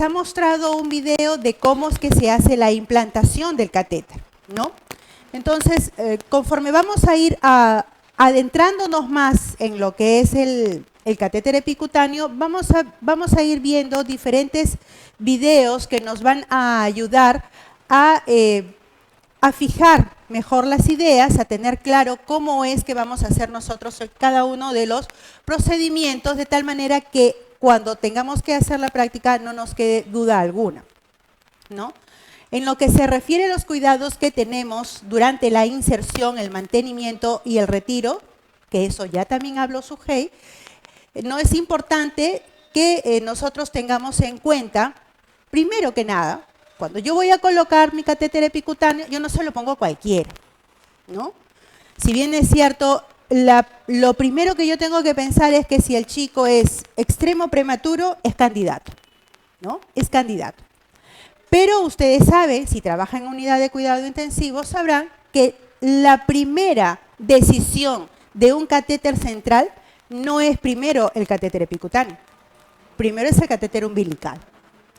ha mostrado un video de cómo es que se hace la implantación del catéter, ¿no? Entonces, conforme vamos a ir adentrándonos más en lo que es el catéter epicutáneo, vamos a ir viendo diferentes videos que nos van a ayudar a fijar mejor las ideas, a tener claro cómo es que vamos a hacer nosotros cada uno de los procedimientos, de tal manera que cuando tengamos que hacer la práctica no nos quede duda alguna, ¿no? En lo que se refiere a los cuidados que tenemos durante la inserción, el mantenimiento y el retiro, que eso ya también habló Sujei, no es importante que nosotros tengamos en cuenta, primero que nada, cuando yo voy a colocar mi catéter epicutáneo, yo no se lo pongo a cualquiera, ¿no? Si bien es cierto, lo primero que yo tengo que pensar es que si el chico es extremo prematuro, es candidato, ¿no? Es candidato. Pero ustedes saben, si trabajan en unidad de cuidado intensivo, sabrán que la primera decisión de un catéter central no es primero el catéter epicutáneo, primero es el catéter umbilical,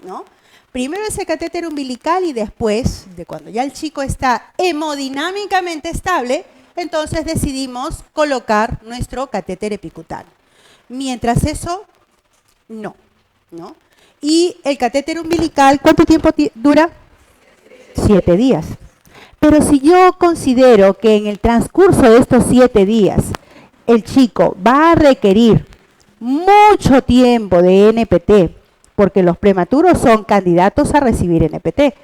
¿no? Primero es el catéter umbilical y después, de cuando ya el chico está hemodinámicamente estable, entonces decidimos colocar nuestro catéter epicutáneo. Mientras eso, no, ¿no? Y el catéter umbilical, ¿cuánto tiempo dura? 7 días. Pero si yo considero que en el transcurso de estos 7 días el chico va a requerir mucho tiempo de NPT, porque los prematuros son candidatos a recibir NPT,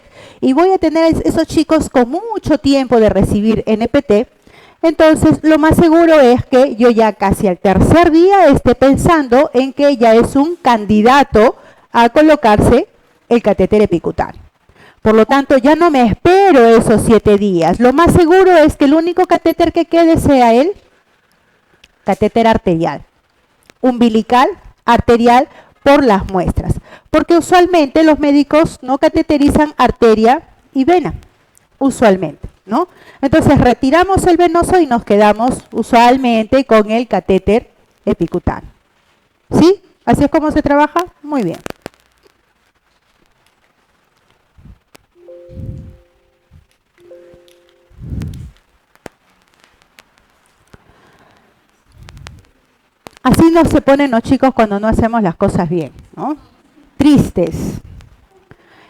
y voy a tener esos chicos con mucho tiempo de recibir NPT, entonces lo más seguro es que yo ya casi al tercer día esté pensando en que ya es un candidato a colocarse el catéter epicutáneo. Por lo tanto, ya no me espero esos 7 días. Lo más seguro es que el único catéter que quede sea el catéter arterial, umbilical, arterial, por las muestras. Porque usualmente los médicos no cateterizan arteria y vena, usualmente, ¿no? Entonces retiramos el venoso y nos quedamos usualmente con el catéter epicutáneo. ¿Sí? ¿Así es como se trabaja? Muy bien. Así nos se ponen los chicos cuando no hacemos las cosas bien, ¿no? Tristes.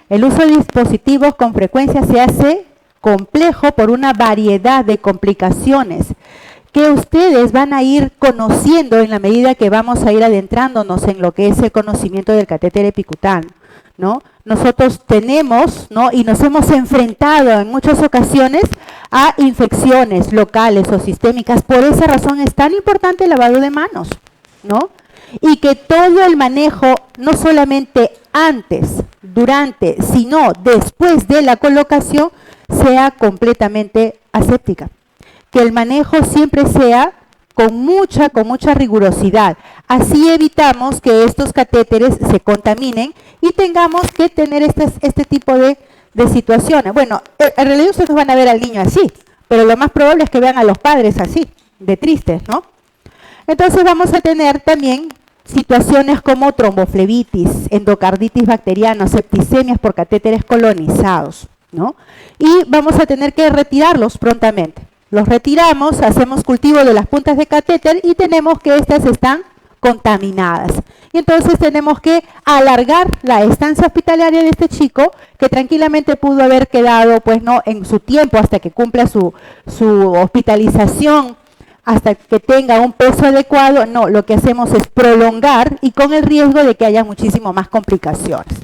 El uso de dispositivos con frecuencia se hace complejo por una variedad de complicaciones que ustedes van a ir conociendo en la medida que vamos a ir adentrándonos en lo que es el conocimiento del catéter epicutáneo, ¿no? Nosotros tenemos, ¿no?, y nos hemos enfrentado en muchas ocasiones a infecciones locales o sistémicas. Por esa razón es tan importante el lavado de manos, ¿no? Y que todo el manejo, no solamente antes, durante, sino después de la colocación, sea completamente aséptica. Que el manejo siempre sea con mucha rigurosidad. Así evitamos que estos catéteres se contaminen y tengamos que tener este tipo de situaciones. Bueno, en realidad ustedes van a ver al niño así, pero lo más probable es que vean a los padres así, de tristes, ¿no? Entonces vamos a tener también situaciones como tromboflebitis, endocarditis bacteriana, septicemias por catéteres colonizados, ¿no? Y vamos a tener que retirarlos prontamente. Los retiramos, hacemos cultivo de las puntas de catéter y tenemos que estas están contaminadas. Y entonces tenemos que alargar la estancia hospitalaria de este chico, que tranquilamente pudo haber quedado, pues no, en su tiempo hasta que cumpla su hospitalización, hasta que tenga un peso adecuado. No, lo que hacemos es prolongar y con el riesgo de que haya muchísimo más complicaciones.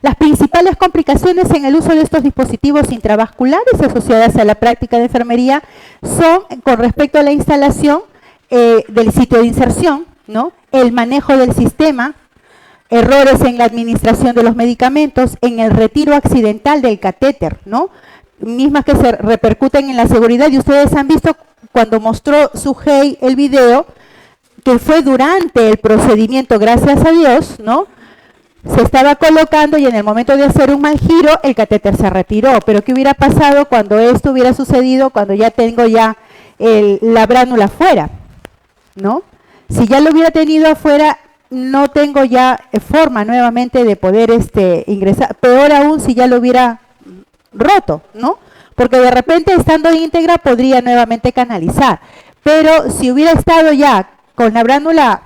Las principales complicaciones en el uso de estos dispositivos intravasculares asociadas a la práctica de enfermería son con respecto a la instalación del sitio de inserción, ¿no?, el manejo del sistema, errores en la administración de los medicamentos, en el retiro accidental del catéter, ¿no?, mismas que se repercuten en la seguridad. Y ustedes han visto cuando mostró Sujei el video, que fue durante el procedimiento, gracias a Dios, ¿no?, se estaba colocando y en el momento de hacer un mal giro, el catéter se retiró. Pero ¿qué hubiera pasado cuando esto hubiera sucedido, cuando ya tengo la bránula afuera, ¿no? Si ya lo hubiera tenido afuera, no tengo ya forma nuevamente de poder ingresar, peor aún si ya lo hubiera roto, ¿no? Porque de repente estando íntegra podría nuevamente canalizar, pero si hubiera estado ya con la bránula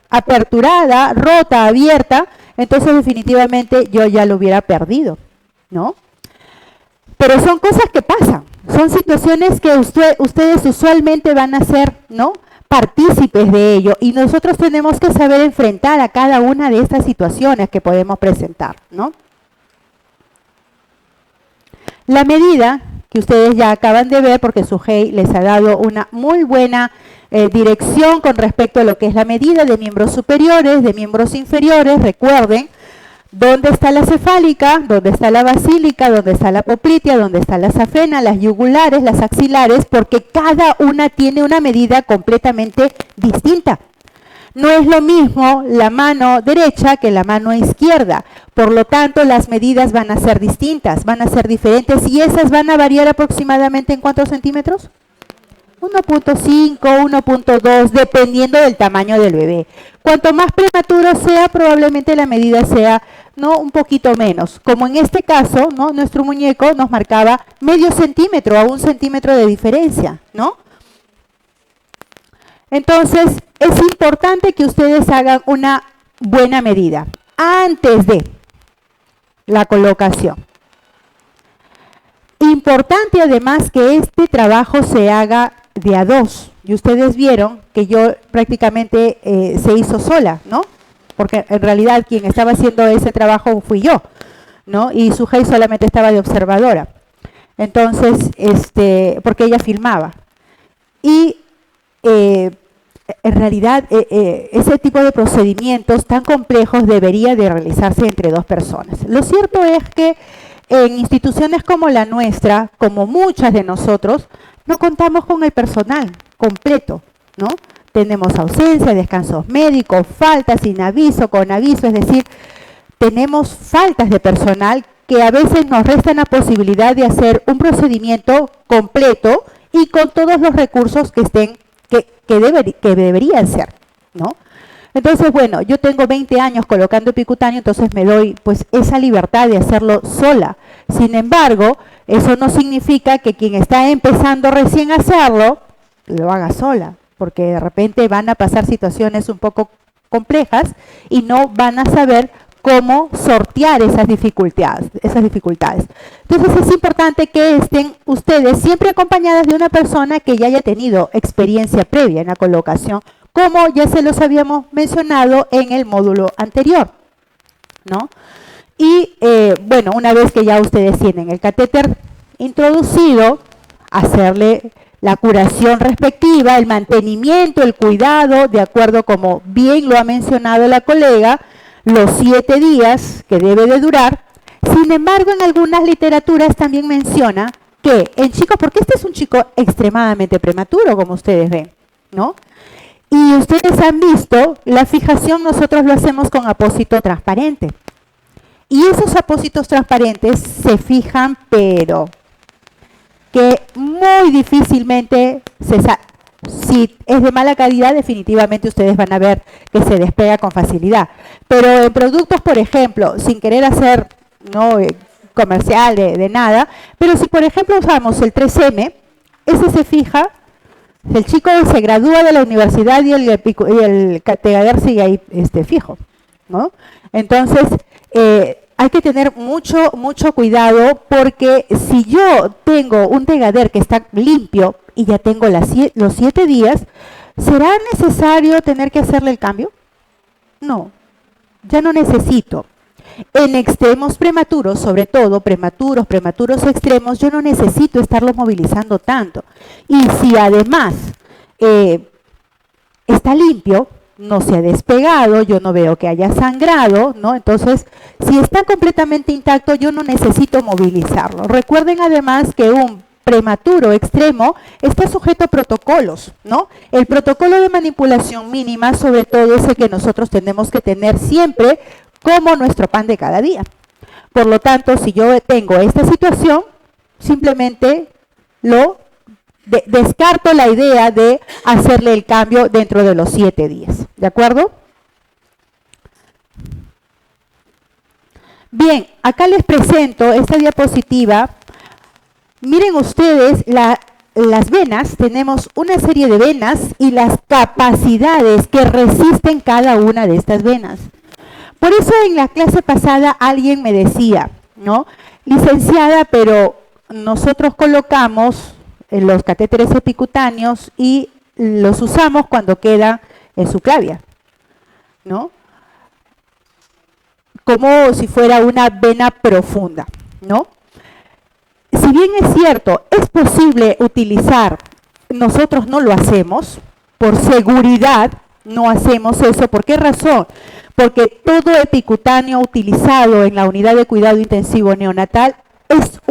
aperturada, rota, abierta, entonces definitivamente yo ya lo hubiera perdido, ¿no? Pero son cosas que pasan, son situaciones que ustedes usualmente van a ser, ¿no?, partícipes de ello, y nosotros tenemos que saber enfrentar a cada una de estas situaciones que podemos presentar, ¿no? La medida que ustedes ya acaban de ver, porque Sujei les ha dado una muy buena dirección con respecto a lo que es la medida de miembros superiores, de miembros inferiores. Recuerden dónde está la cefálica, dónde está la basílica, dónde está la poplitea, dónde está la safena, las yugulares, las axilares, porque cada una tiene una medida completamente distinta. No es lo mismo la mano derecha que la mano izquierda, por lo tanto las medidas van a ser distintas, van a ser diferentes, y esas van a variar aproximadamente ¿en cuántos centímetros? 1.5, 1.2, dependiendo del tamaño del bebé. Cuanto más prematuro sea, probablemente la medida sea, ¿no?, un poquito menos. Como en este caso, ¿no?, nuestro muñeco nos marcaba medio centímetro a 1 centímetro de diferencia, ¿no? Entonces, es importante que ustedes hagan una buena medida antes de la colocación. Importante además que este trabajo se haga de a dos. Y ustedes vieron que yo prácticamente se hizo sola, ¿no? Porque en realidad quien estaba haciendo ese trabajo fui yo, ¿no? Y Sujei solamente estaba de observadora. Entonces, porque ella filmaba. Y en realidad ese tipo de procedimientos tan complejos debería de realizarse entre dos personas. Lo cierto es que en instituciones como la nuestra, como muchas de nosotros, no contamos con el personal completo, ¿no? Tenemos ausencia, descansos médicos, faltas sin aviso, con aviso, es decir, tenemos faltas de personal que a veces nos restan la posibilidad de hacer un procedimiento completo y con todos los recursos que estén que deberían ser, ¿no? Entonces, bueno, yo tengo 20 años colocando epicutáneo, entonces me doy pues esa libertad de hacerlo sola. Sin embargo, eso no significa que quien está empezando recién a hacerlo, lo haga sola, porque de repente van a pasar situaciones un poco complejas y no van a saber cómo sortear esas dificultades. Entonces es importante que estén ustedes siempre acompañadas de una persona que ya haya tenido experiencia previa en la colocación, como ya se los habíamos mencionado en el módulo anterior, ¿no? Y bueno, una vez que ya ustedes tienen el catéter introducido, hacerle la curación respectiva, el mantenimiento, el cuidado, de acuerdo como bien lo ha mencionado la colega, los 7 días que debe de durar. Sin embargo, en algunas literaturas también menciona que en chicos, porque este es un chico extremadamente prematuro, como ustedes ven, ¿no? Y ustedes han visto, la fijación nosotros lo hacemos con apósito transparente. Y esos apósitos transparentes se fijan, pero que muy difícilmente si es de mala calidad, definitivamente ustedes van a ver que se despega con facilidad. Pero en productos, por ejemplo, sin querer hacer comercial de nada, pero si por ejemplo usamos el 3M, ese se fija, el chico se gradúa de la universidad y el tegader sigue ahí fijo, ¿no? Entonces, hay que tener mucho cuidado, porque si yo tengo un tegader que está limpio y ya tengo los 7 días, ¿será necesario tener que hacerle el cambio? No, ya no necesito. En extremos prematuros, sobre todo prematuros extremos, yo no necesito estarlo movilizando tanto. Y si además está limpio, no se ha despegado, yo no veo que haya sangrado, ¿no? Entonces, si está completamente intacto, yo no necesito movilizarlo. Recuerden además que un prematuro extremo está sujeto a protocolos, ¿no? El protocolo de manipulación mínima, sobre todo, es el que nosotros tenemos que tener siempre como nuestro pan de cada día. Por lo tanto, si yo tengo esta situación, simplemente descarto la idea de hacerle el cambio dentro de los 7 días, ¿de acuerdo? Bien, acá les presento esta diapositiva. Miren ustedes, las venas, tenemos una serie de venas y las capacidades que resisten cada una de estas venas. Por eso en la clase pasada alguien me decía, ¿no? Licenciada, pero nosotros colocamos los catéteres epicutáneos y los usamos cuando queda en subclavia, ¿no? Como si fuera una vena profunda, ¿no? Si bien es cierto, es posible utilizar, nosotros no lo hacemos, por seguridad no hacemos eso. ¿Por qué razón? Porque todo epicutáneo utilizado en la unidad de cuidado intensivo neonatal es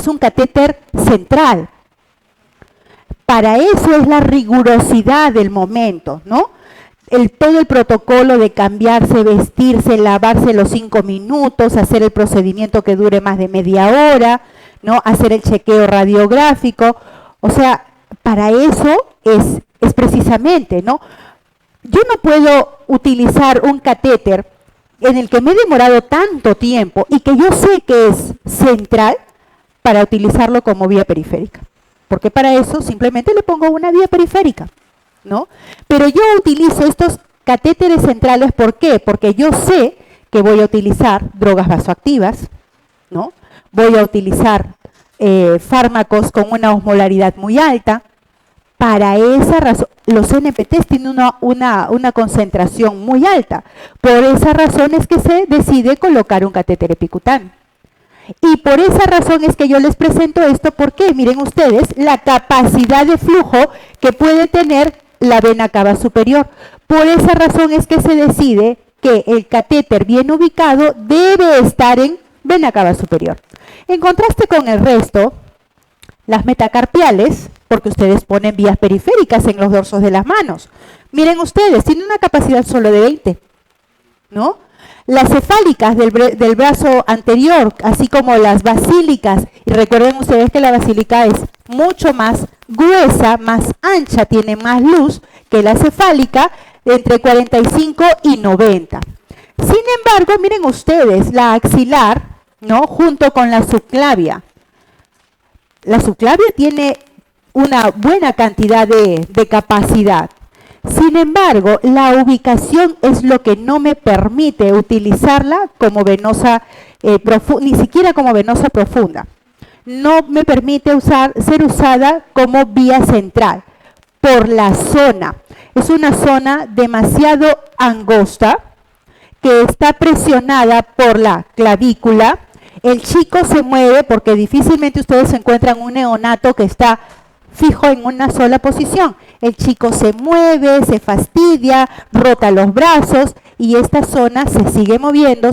un catéter central. Para eso es la rigurosidad del momento, ¿no? Todo el protocolo de cambiarse, vestirse, lavarse los 5 minutos, hacer el procedimiento que dure más de media hora, ¿no? Hacer el chequeo radiográfico. O sea, para eso es precisamente, ¿no? Yo no puedo utilizar un catéter en el que me he demorado tanto tiempo y que yo sé que es central para utilizarlo como vía periférica. Porque para eso simplemente le pongo una vía periférica, ¿no? Pero yo utilizo estos catéteres centrales, ¿por qué? Porque yo sé que voy a utilizar drogas vasoactivas, ¿no? Voy a utilizar fármacos con una osmolaridad muy alta. Para esa razón, los NPTs tienen una concentración muy alta. Por esa razón es que se decide colocar un catéter epicutáneo. Y por esa razón es que yo les presento esto, porque miren ustedes la capacidad de flujo que puede tener la vena cava superior. Por esa razón es que se decide que el catéter bien ubicado debe estar en vena cava superior. En contraste con el resto, las metacarpiales, porque ustedes ponen vías periféricas en los dorsos de las manos. Miren ustedes, tienen una capacidad solo de 20, ¿no? Las cefálicas del brazo anterior, así como las basílicas, y recuerden ustedes que la basílica es mucho más gruesa, más ancha, tiene más luz que la cefálica, entre 45 y 90. Sin embargo, miren ustedes, la axilar, ¿no? Junto con la subclavia. La subclavia tiene una buena cantidad de capacidad. Sin embargo, la ubicación es lo que no me permite utilizarla como venosa ni siquiera como venosa profunda. No me permite ser usada como vía central por la zona. Es una zona demasiado angosta que está presionada por la clavícula. El chico se mueve porque difícilmente ustedes encuentran un neonato que está fijo en una sola posición. El chico se mueve, se fastidia, rota los brazos y esta zona se sigue moviendo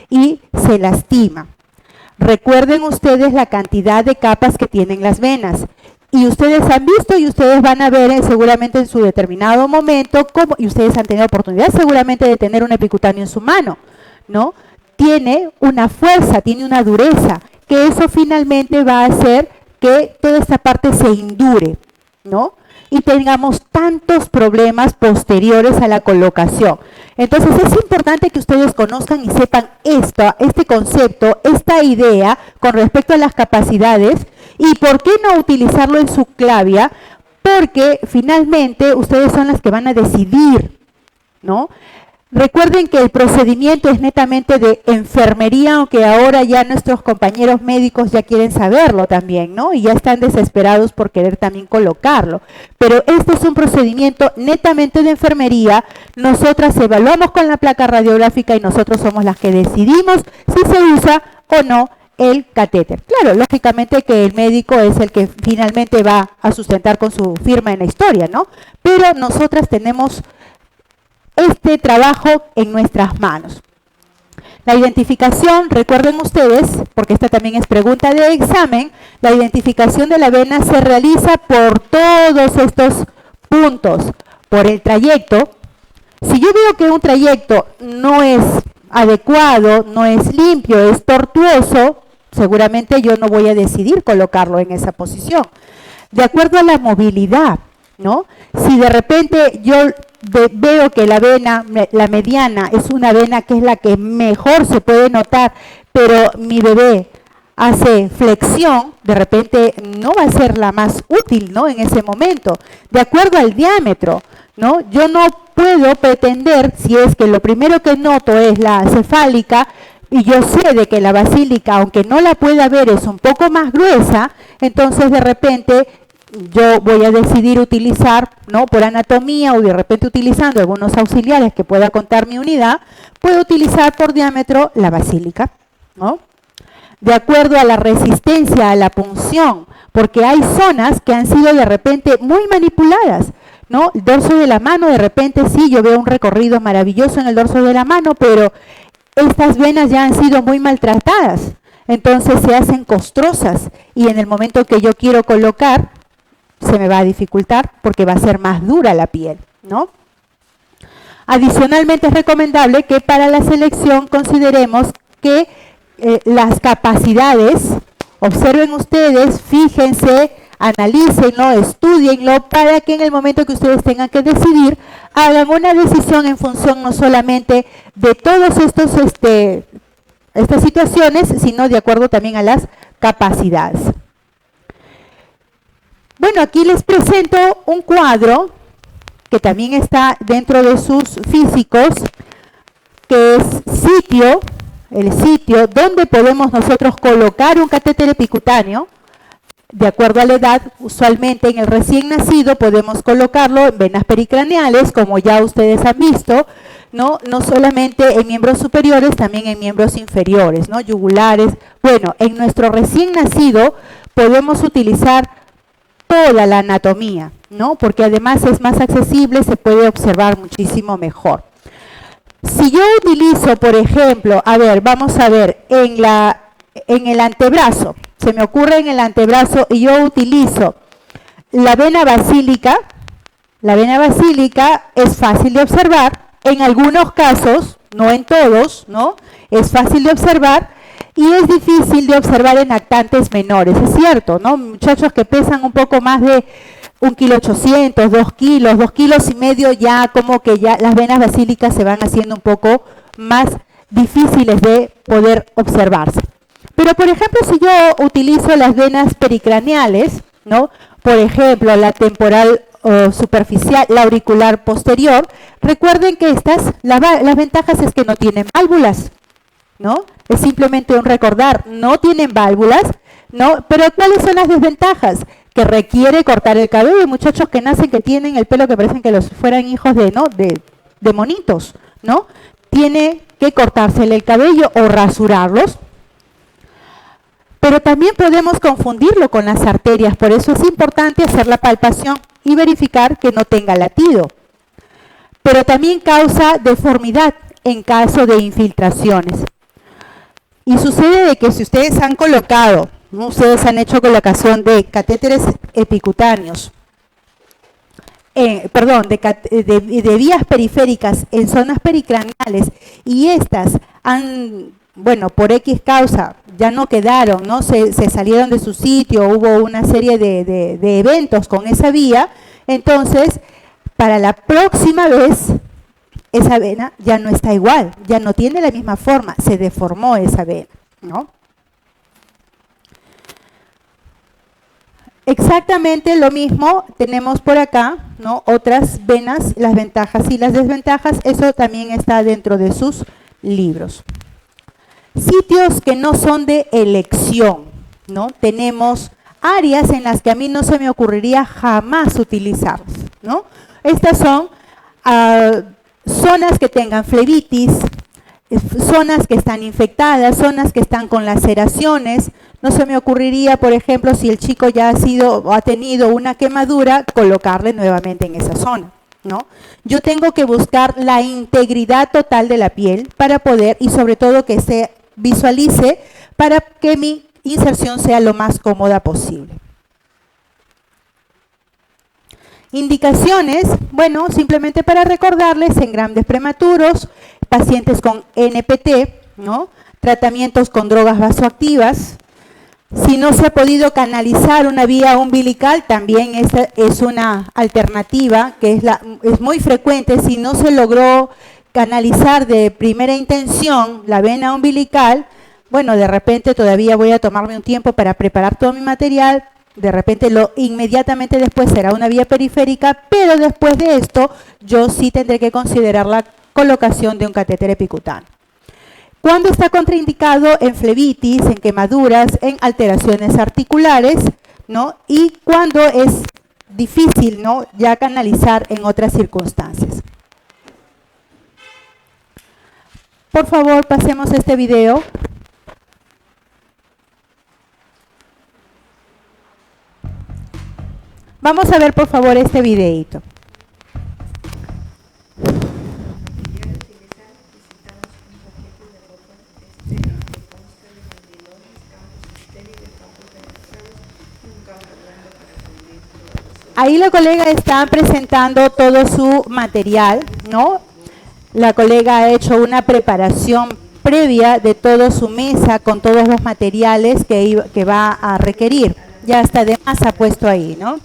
y se lastima. Recuerden ustedes la cantidad de capas que tienen las venas. Y ustedes han visto y ustedes van a ver seguramente en su determinado momento y ustedes han tenido oportunidad seguramente de tener un epicutáneo en su mano, ¿no? Tiene una fuerza, tiene una dureza, que eso finalmente va a hacer que toda esta parte se indure, ¿no? Y tengamos tantos problemas posteriores a la colocación. Entonces es importante que ustedes conozcan y sepan este concepto, esta idea con respecto a las capacidades y por qué no utilizarlo en subclavia, porque finalmente ustedes son las que van a decidir, ¿no? Recuerden que el procedimiento es netamente de enfermería, aunque ahora ya nuestros compañeros médicos ya quieren saberlo también, ¿no? Y ya están desesperados por querer también colocarlo. Pero este es un procedimiento netamente de enfermería. Nosotras evaluamos con la placa radiográfica y nosotros somos las que decidimos si se usa o no el catéter. Claro, lógicamente que el médico es el que finalmente va a sustentar con su firma en la historia, ¿no? Pero nosotras tenemos este trabajo en nuestras manos. La identificación, recuerden ustedes, porque esta también es pregunta de examen, la identificación de la vena se realiza por todos estos puntos, por el trayecto. Si yo veo que un trayecto no es adecuado, no es limpio, es tortuoso, seguramente yo no voy a decidir colocarlo en esa posición. De acuerdo a la movilidad, ¿no? Si de repente yo veo que la vena, la mediana, es una vena que es la que mejor se puede notar, pero mi bebé hace flexión, de repente no va a ser la más útil, ¿no? En ese momento, de acuerdo al diámetro, ¿no? Yo no puedo pretender, si es que lo primero que noto es la cefálica, y yo sé de que la basílica, aunque no la pueda ver, es un poco más gruesa, entonces de repente yo voy a decidir utilizar, ¿no? Por anatomía o de repente utilizando algunos auxiliares que pueda contar mi unidad, puedo utilizar por diámetro la basílica, ¿no? De acuerdo a la resistencia a la punción, porque hay zonas que han sido de repente muy manipuladas, ¿no? El dorso de la mano, de repente sí, yo veo un recorrido maravilloso en el dorso de la mano, pero estas venas ya han sido muy maltratadas, entonces se hacen costrosas y en el momento que yo quiero colocar, se me va a dificultar porque va a ser más dura la piel, ¿no? Adicionalmente es recomendable que para la selección consideremos que las capacidades, observen ustedes, fíjense, analícenlo, estudienlo, para que en el momento que ustedes tengan que decidir, hagan una decisión en función no solamente de todas estas situaciones, sino de acuerdo también a las capacidades. Bueno, aquí les presento un cuadro que también está dentro de sus físicos, que es el sitio donde podemos nosotros colocar un catéter epicutáneo. De acuerdo a la edad, usualmente en el recién nacido podemos colocarlo en venas pericraneales, como ya ustedes han visto, no solamente en miembros superiores, también en miembros inferiores, ¿no? Yugulares. Bueno, en nuestro recién nacido podemos utilizar toda la anatomía, ¿no? Porque además es más accesible, se puede observar muchísimo mejor. Si yo utilizo, por ejemplo, a ver, vamos a ver, en el antebrazo, se me ocurre en el antebrazo y yo utilizo la vena basílica es fácil de observar, en algunos casos, no en todos, ¿no? Es fácil de observar y es difícil de observar en lactantes menores, es cierto, ¿no? Muchachos que pesan un poco más de 1,8 kg, 2 kilos, 2,5 kilos, ya como que ya las venas basílicas se van haciendo un poco más difíciles de poder observarse. Pero, por ejemplo, si yo utilizo las venas pericraneales, ¿no? Por ejemplo, la temporal superficial, la auricular posterior, recuerden que las ventajas es que no tienen válvulas, ¿no? Es simplemente un recordar, no tienen válvulas, ¿no? Pero ¿cuáles son las desventajas? Que requiere cortar el cabello. Hay muchachos que nacen que tienen el pelo que parecen que los fueran hijos de monitos, ¿no? Tiene que cortársele el cabello o rasurarlos. Pero también podemos confundirlo con las arterias, por eso es importante hacer la palpación y verificar que no tenga latido. Pero también causa deformidad en caso de infiltraciones. Y sucede de que si ustedes han colocado, ¿no? Ustedes han hecho colocación de catéteres epicutáneos, de vías periféricas en zonas pericraneales y estas han, bueno, por X causa, ya no quedaron, ¿no? Se salieron de su sitio, hubo una serie de eventos con esa vía, entonces, para la próxima vez, esa vena ya no está igual, ya no tiene la misma forma, se deformó esa vena, ¿no? Exactamente lo mismo tenemos por acá, ¿no? Otras venas, las ventajas y las desventajas, eso también está dentro de sus libros. Sitios que no son de elección, ¿no? Tenemos áreas en las que a mí no se me ocurriría jamás utilizarlas, ¿no? Estas son zonas que tengan flebitis, zonas que están infectadas, zonas que están con laceraciones. No se me ocurriría, por ejemplo, si el chico ya ha tenido una quemadura, colocarle nuevamente en esa zona, ¿no? Yo tengo que buscar la integridad total de la piel para poder, y sobre todo que se visualice, para que mi inserción sea lo más cómoda posible. Indicaciones, bueno, simplemente para recordarles, en grandes prematuros, pacientes con NPT, ¿no? Tratamientos con drogas vasoactivas, Si no se ha podido canalizar una vía umbilical, también esa es una alternativa que es muy frecuente. Si no se logró canalizar de primera intención la vena umbilical, bueno, de repente todavía voy a tomarme un tiempo para preparar todo mi material, de repente inmediatamente después será una vía periférica, pero después de esto yo sí tendré que considerar la colocación de un catéter epicutáneo. ¿Cuándo está contraindicado? En flebitis, en quemaduras, en alteraciones articulares, ¿no? Y cuando es difícil, ¿no?, ya canalizar en otras circunstancias. Por favor, pasemos este video. Vamos a ver, por favor, este videíto. Ahí la colega está presentando todo su material, ¿no? La colega ha hecho una preparación previa de toda su mesa con todos los materiales que va a requerir. Ya está de más ha puesto ahí, ¿no?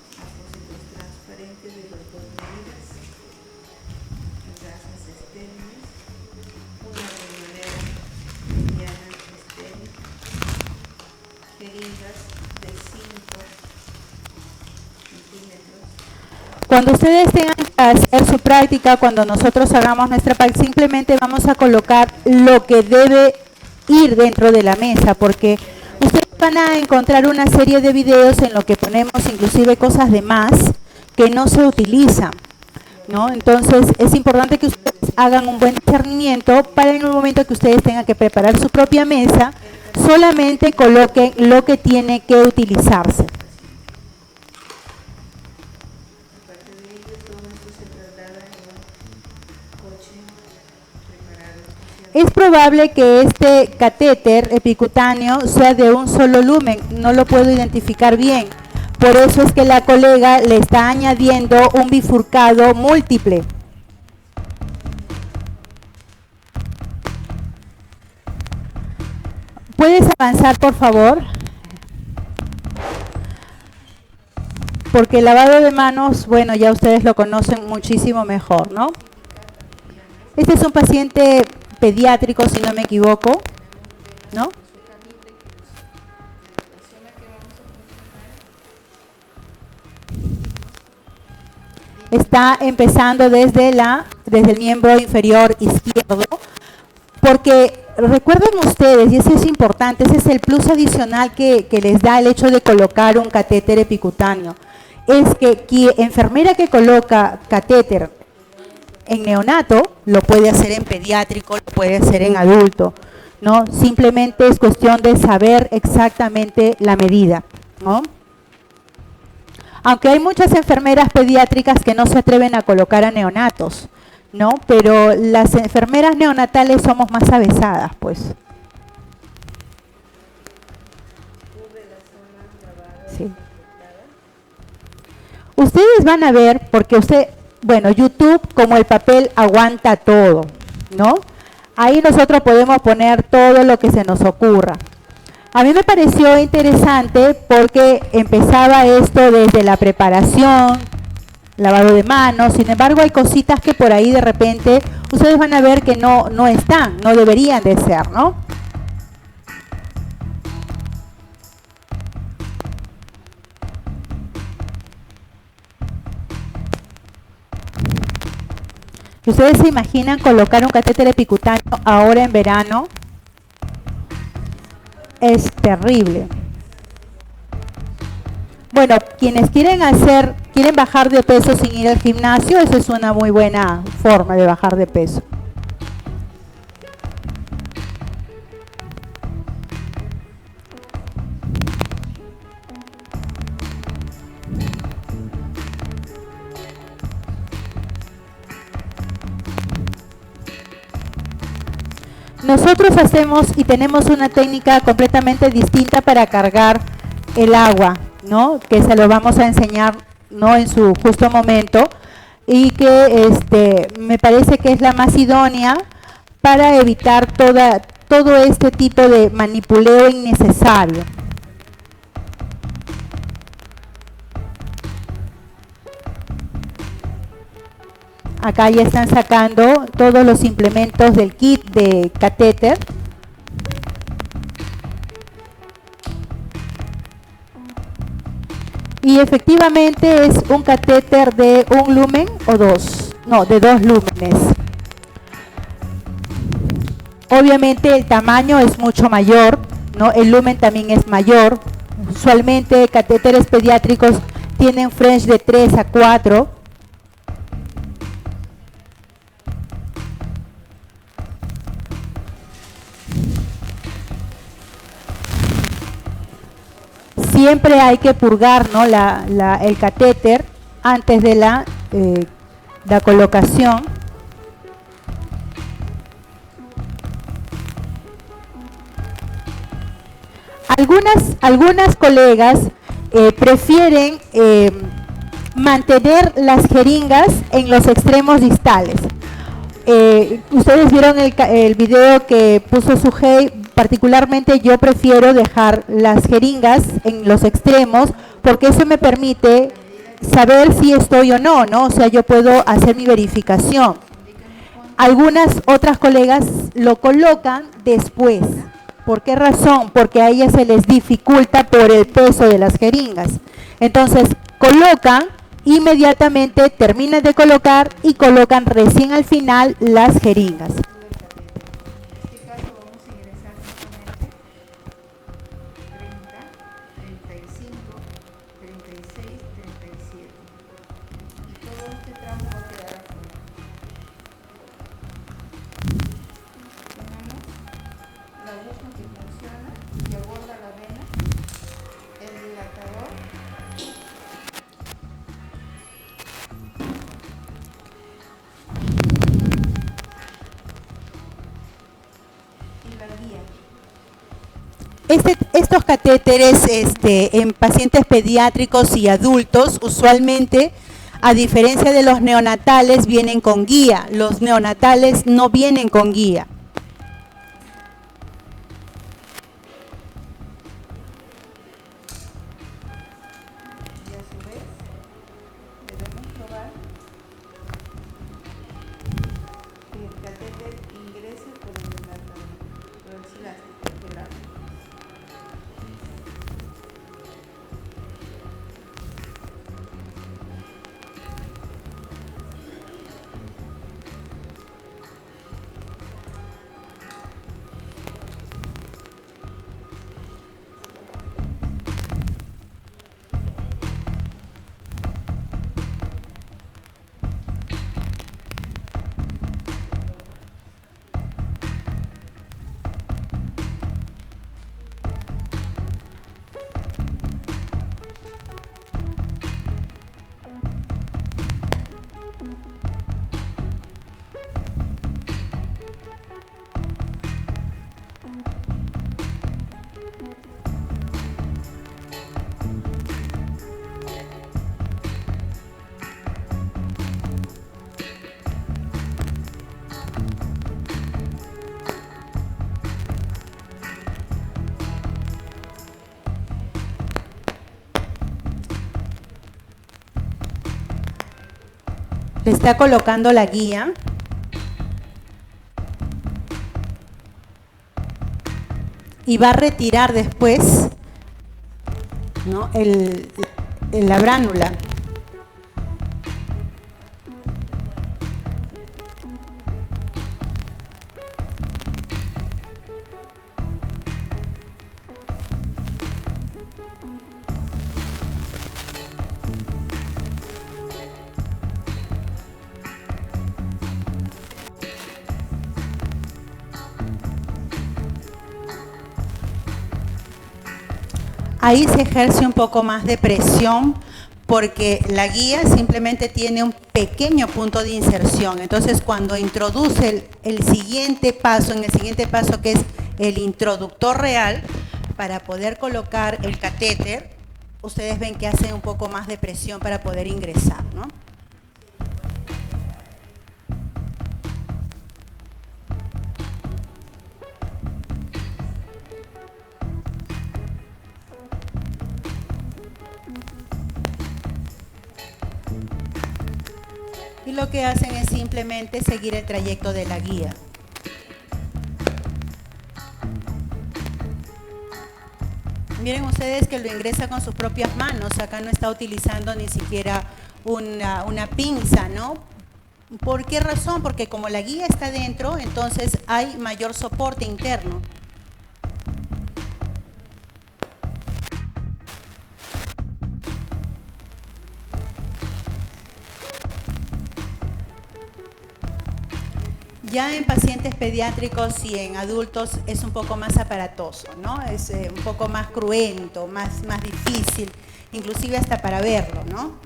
Cuando ustedes tengan que hacer su práctica, cuando nosotros hagamos nuestra práctica, simplemente vamos a colocar lo que debe ir dentro de la mesa, porque ustedes van a encontrar una serie de videos en los que ponemos inclusive cosas de más que no se utilizan, ¿no? Entonces es importante que ustedes hagan un buen discernimiento para en el momento que ustedes tengan que preparar su propia mesa, solamente coloquen lo que tiene que utilizarse. Es probable que este catéter epicutáneo sea de un solo lumen, no lo puedo identificar bien. Por eso es que la colega le está añadiendo un bifurcado múltiple. ¿Puedes avanzar, por favor? Porque el lavado de manos, bueno, ya ustedes lo conocen muchísimo mejor, ¿no? Este es un paciente pediátrico, si no me equivoco, ¿no? Está empezando desde el miembro inferior izquierdo, porque recuerden ustedes, y eso es importante, ese es el plus adicional que les da el hecho de colocar un catéter epicutáneo, es que enfermera que coloca catéter en neonato, lo puede hacer en pediátrico, lo puede hacer en adulto, ¿no? Simplemente es cuestión de saber exactamente la medida, ¿no? Aunque hay muchas enfermeras pediátricas que no se atreven a colocar a neonatos, ¿no? Pero las enfermeras neonatales somos más avesadas, pues. Sí. Ustedes van a ver, porque bueno, YouTube, como el papel, aguanta todo, ¿no? Ahí nosotros podemos poner todo lo que se nos ocurra. A mí me pareció interesante porque empezaba esto desde la preparación, lavado de manos, sin embargo hay cositas que por ahí de repente ustedes van a ver que no están, no deberían de ser, ¿no? ¿Ustedes se imaginan colocar un catéter epicutáneo ahora en verano? Es terrible. Bueno, quienes quieren bajar de peso sin ir al gimnasio, eso es una muy buena forma de bajar de peso. Nosotros hacemos y tenemos una técnica completamente distinta para cargar el agua, ¿no? Que se lo vamos a enseñar, ¿no?, en su justo momento, y que me parece que es la más idónea para evitar todo este tipo de manipuleo innecesario. Acá ya están sacando todos los implementos del kit de catéter. Y efectivamente es un catéter de 1 lumen o 2, no, de 2 lúmenes. Obviamente el tamaño es mucho mayor, ¿no? El lumen también es mayor. Usualmente catéteres pediátricos tienen French de 3 a 4. Siempre hay que purgar, ¿no? el catéter antes de la colocación. Algunas colegas prefieren mantener las jeringas en los extremos distales. Ustedes vieron el video que puso Sujei. Particularmente yo prefiero dejar las jeringas en los extremos porque eso me permite saber si estoy o no, ¿no? O sea, yo puedo hacer mi verificación. Algunas otras colegas lo colocan después. ¿Por qué razón? Porque a ellas se les dificulta por el peso de las jeringas. Entonces, colocan, inmediatamente terminan de colocar y colocan recién al final las jeringas. Estos catéteres en pacientes pediátricos y adultos, usualmente, a diferencia de los neonatales, vienen con guía. Los neonatales no vienen con guía. Y a su vez, debemos probar que el catéter ingrese por el Le está colocando la guía. Y va a retirar después, ¿no? la bránula. Ahí se ejerce un poco más de presión porque la guía simplemente tiene un pequeño punto de inserción. Entonces, cuando introduce el siguiente paso, en el siguiente paso que es el introductor real, para poder colocar el catéter, ustedes ven que hace un poco más de presión para poder ingresar, ¿no? Y lo que hacen es simplemente seguir el trayecto de la guía. Miren ustedes que lo ingresa con sus propias manos, acá no está utilizando ni siquiera una pinza, ¿no? ¿Por qué razón? Porque como la guía está dentro, entonces hay mayor soporte interno. Ya en pacientes pediátricos y en adultos es un poco más aparatoso, ¿no? Es un poco más cruento, más difícil, inclusive hasta para verlo, ¿no?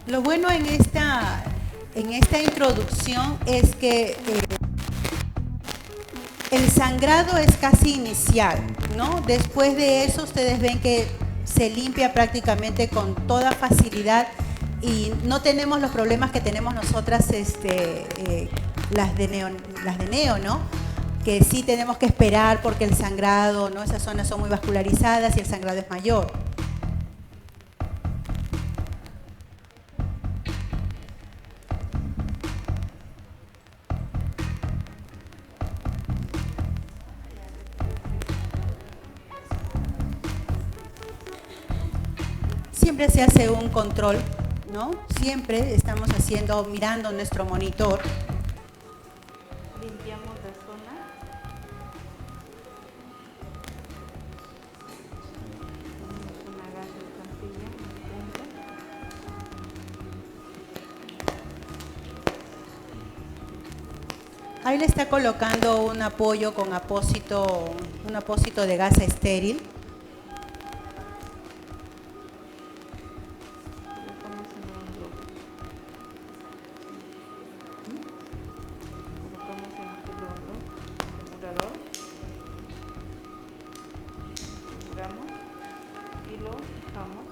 Lo bueno en esta introducción es que el sangrado es casi inicial, ¿no? Después de eso ustedes ven que se limpia prácticamente con toda facilidad y no tenemos los problemas que tenemos nosotras, las de neo, ¿no? Que sí tenemos que esperar porque el sangrado, ¿no? Esas zonas son muy vascularizadas y el sangrado es mayor. Siempre se hace un control, ¿no? Siempre estamos mirando nuestro monitor. Limpiamos la zona. Ponemos una gasa de estampilla en punta. Ahí le está colocando un apoyo con un apósito de gasa estéril. Y lo dejamos.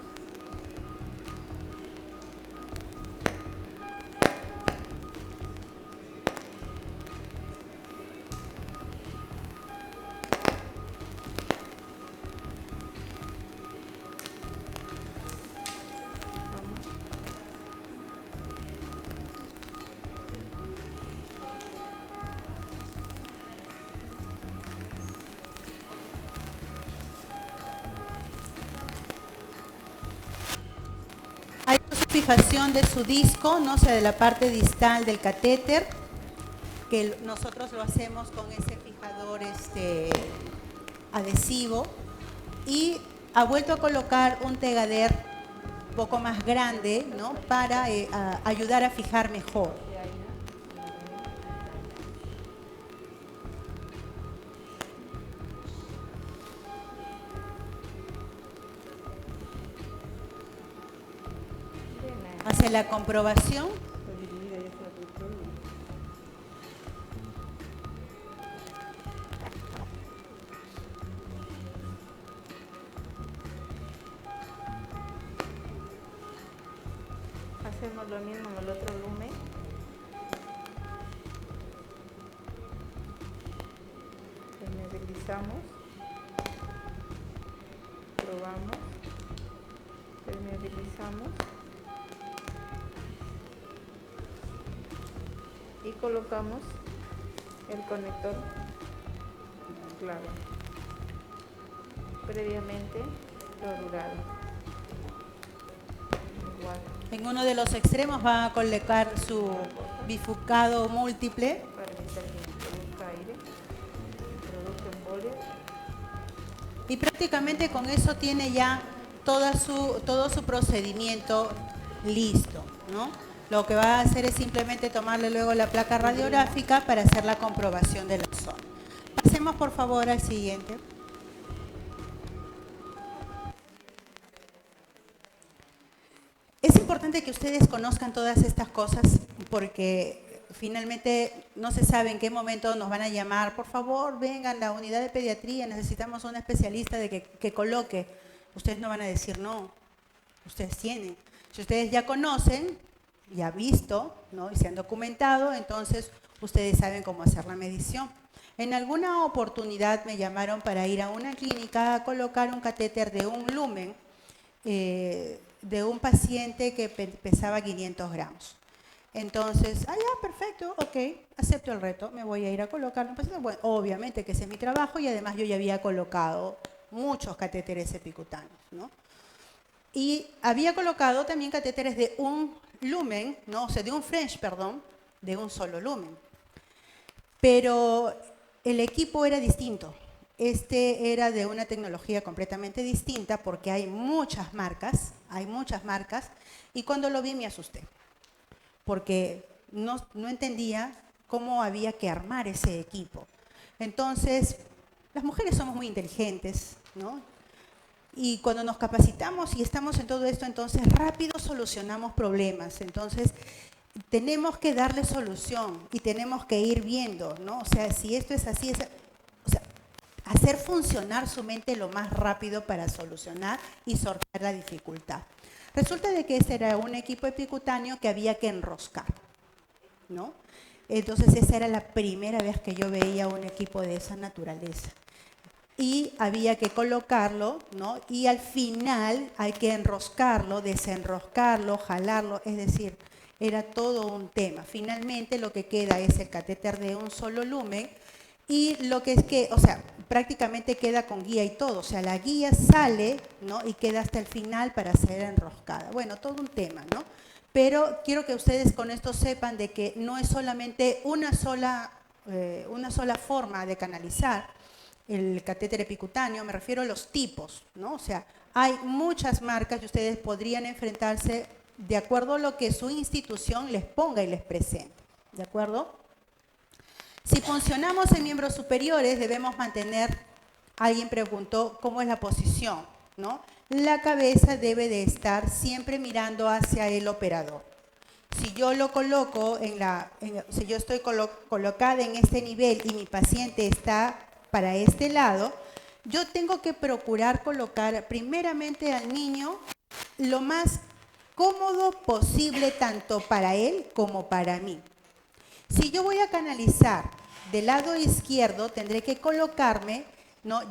Hay fijación de su disco, ¿no? O sea, de la parte distal del catéter, que nosotros lo hacemos con ese fijador adhesivo, y ha vuelto a colocar un Tegader un poco más grande, ¿no? Para ayudar a fijar mejor. Hace la comprobación. Hacemos lo mismo en el otro lumen. Permeabilizamos. Probamos. Permeabilizamos. Y colocamos el conector claro, previamente fluorurado. Igual. En uno de los extremos va a colocar su bifurcado múltiple. Para evitar que introduzca aire, introduzca embolia. Y prácticamente con eso tiene ya todo su procedimiento listo, ¿no? Lo que va a hacer es simplemente tomarle luego la placa radiográfica para hacer la comprobación de la zona. Pasemos Pasemos por favor al siguiente. Es importante que ustedes conozcan todas estas cosas porque finalmente no se sabe en qué momento nos van a llamar. Por favor, vengan a la unidad de pediatría, necesitamos un especialista que coloque. Ustedes no van a decir no, ustedes tienen. Si ustedes ya conocen, ya han visto, ¿no? Y se han documentado, entonces ustedes saben cómo hacer la medición. En alguna oportunidad me llamaron para ir a una clínica a colocar un catéter de 1 lumen de un paciente que pesaba 500 gramos. Entonces, ya, perfecto, ok, acepto el reto, me voy a ir a colocar un paciente. Bueno, obviamente que ese es mi trabajo y además yo ya había colocado muchos catéteres epicutáneos, ¿no? Y había colocado también catéteres de 1 lumen, ¿no? O sea, de un French, perdón, de un solo lumen. Pero el equipo era distinto. Este era de una tecnología completamente distinta porque hay muchas marcas, y cuando lo vi me asusté, porque no entendía cómo había que armar ese equipo. Entonces, las mujeres somos muy inteligentes, ¿no? Y cuando nos capacitamos y estamos en todo esto, entonces rápido solucionamos problemas. Entonces, tenemos que darle solución y tenemos que ir viendo, ¿no? O sea, si esto es así, o sea, hacer funcionar su mente lo más rápido para solucionar y sortear la dificultad. Resulta de que ese era un equipo epicutáneo que había que enroscar, ¿no? Entonces, esa era la primera vez que yo veía un equipo de esa naturaleza. Y había que colocarlo, ¿no? Y al final hay que enroscarlo, desenroscarlo, jalarlo, es decir, era todo un tema. Finalmente lo que queda es el catéter de un solo lumen y lo que es que, o sea, prácticamente queda con guía y todo, o sea, la guía sale, ¿no? Y queda hasta el final para ser enroscada. Bueno, todo un tema, ¿no? Pero quiero que ustedes con esto sepan de que no es solamente una sola forma de canalizar el catéter epicutáneo, me refiero a los tipos, ¿no? O sea, hay muchas marcas y ustedes podrían enfrentarse de acuerdo a lo que su institución les ponga y les presente, ¿de acuerdo? Si funcionamos en miembros superiores, debemos mantener, alguien preguntó, ¿cómo es la posición?, ¿no? La cabeza debe de estar siempre mirando hacia el operador. Si yo lo coloco si yo estoy colocada en este nivel y mi paciente está para este lado, yo tengo que procurar colocar primeramente al niño lo más cómodo posible tanto para él como para mí. Si yo voy a canalizar del lado izquierdo, tendré que colocarme,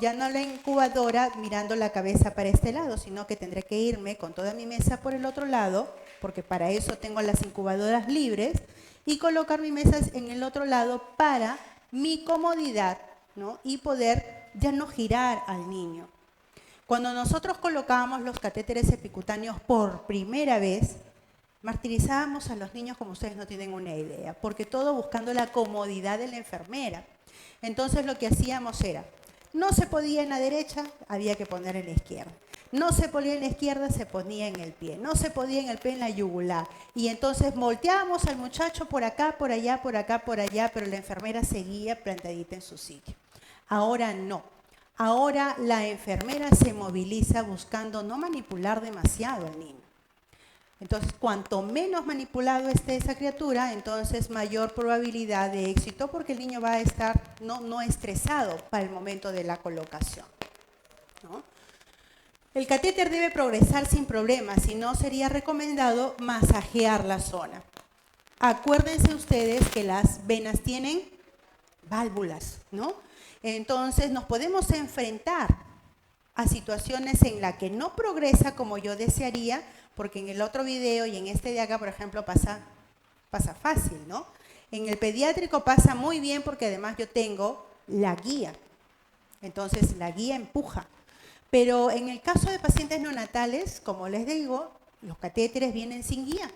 ya no la incubadora mirando la cabeza para este lado, sino que tendré que irme con toda mi mesa por el otro lado, porque para eso tengo las incubadoras libres, y colocar mi mesa en el otro lado para mi comodidad, ¿no? Y poder ya no girar al niño. Cuando nosotros colocábamos los catéteres epicutáneos por primera vez, martirizábamos a los niños como ustedes no tienen una idea, porque todo buscando la comodidad de la enfermera. Entonces lo que hacíamos era, no se podía en la derecha, había que poner en la izquierda. No se ponía en la izquierda, se ponía en el pie. No se podía en el pie, en la yugular. Y entonces volteábamos al muchacho por acá, por allá, por acá, por allá, pero la enfermera seguía plantadita en su sitio. Ahora no. Ahora la enfermera se moviliza buscando no manipular demasiado al niño. Entonces, cuanto menos manipulado esté esa criatura, entonces mayor probabilidad de éxito porque el niño va a estar no estresado para el momento de la colocación, ¿no? El catéter debe progresar sin problemas, si no sería recomendado masajear la zona. Acuérdense ustedes que las venas tienen válvulas, ¿no? Entonces nos podemos enfrentar a situaciones en las que no progresa como yo desearía, porque en el otro video y en este de acá, por ejemplo, pasa fácil, ¿no? En el pediátrico pasa muy bien porque además yo tengo la guía. Entonces la guía empuja. Pero en el caso de pacientes neonatales, como les digo, los catéteres vienen sin guía.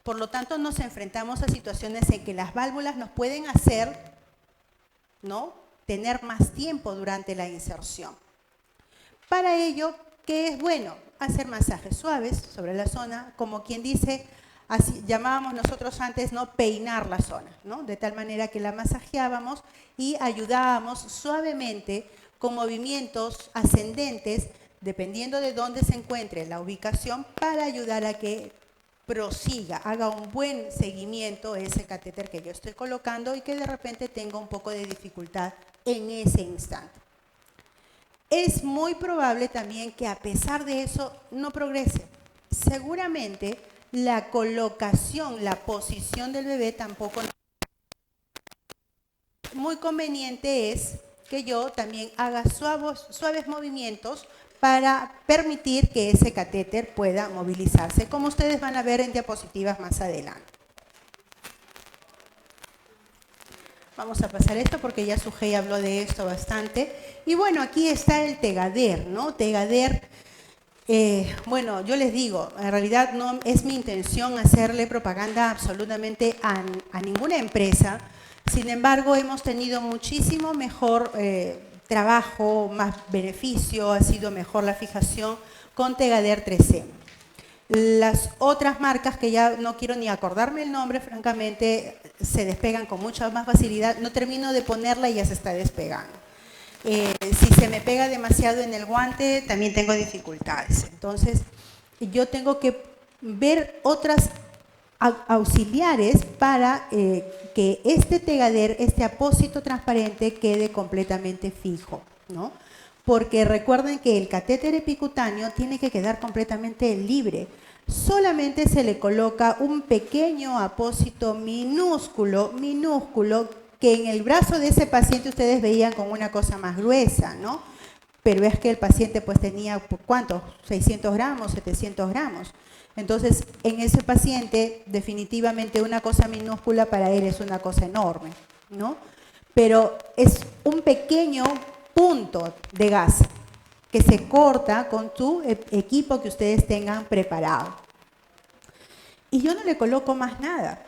Por lo tanto, nos enfrentamos a situaciones en que las válvulas nos pueden hacer, ¿no?, tener más tiempo durante la inserción. Para ello, ¿qué es bueno? Hacer masajes suaves sobre la zona, como quien dice, así llamábamos nosotros antes, ¿no?, peinar la zona, ¿no?, de tal manera que la masajeábamos y ayudábamos suavemente con movimientos ascendentes, dependiendo de dónde se encuentre la ubicación, para ayudar a que prosiga, haga un buen seguimiento ese catéter que yo estoy colocando y que de repente tenga un poco de dificultad en ese instante. Es muy probable también que a pesar de eso no progrese. Seguramente la colocación, la posición del bebé tampoco. Muy conveniente es que yo también haga suaves movimientos para permitir que ese catéter pueda movilizarse, como ustedes van a ver en diapositivas más adelante. Vamos a pasar esto porque ya Sujei habló de esto bastante. Y bueno, aquí está el Tegader, ¿no? Tegader, bueno, yo les digo, en realidad no es mi intención hacerle propaganda absolutamente a ninguna empresa. Sin embargo, hemos tenido muchísimo mejor trabajo, más beneficio, ha sido mejor la fijación con Tegader 3M. Las otras marcas, que ya no quiero ni acordarme el nombre, francamente, se despegan con mucha más facilidad. No termino de ponerla y ya se está despegando. Si se me pega demasiado en el guante, también tengo dificultades. Entonces, yo tengo que ver otras auxiliares para que este Tegader, este apósito transparente, quede completamente fijo, ¿no? Porque recuerden que el catéter epicutáneo tiene que quedar completamente libre. Solamente se le coloca un pequeño apósito minúsculo, que en el brazo de ese paciente ustedes veían con una cosa más gruesa, ¿no? Pero es que el paciente pues tenía, ¿cuánto? 600 gramos, 700 gramos. Entonces, en ese paciente, definitivamente una cosa minúscula para él es una cosa enorme, ¿no? Pero es un pequeño punto de gas que se corta con tu equipo que ustedes tengan preparado. Y yo no le coloco más nada.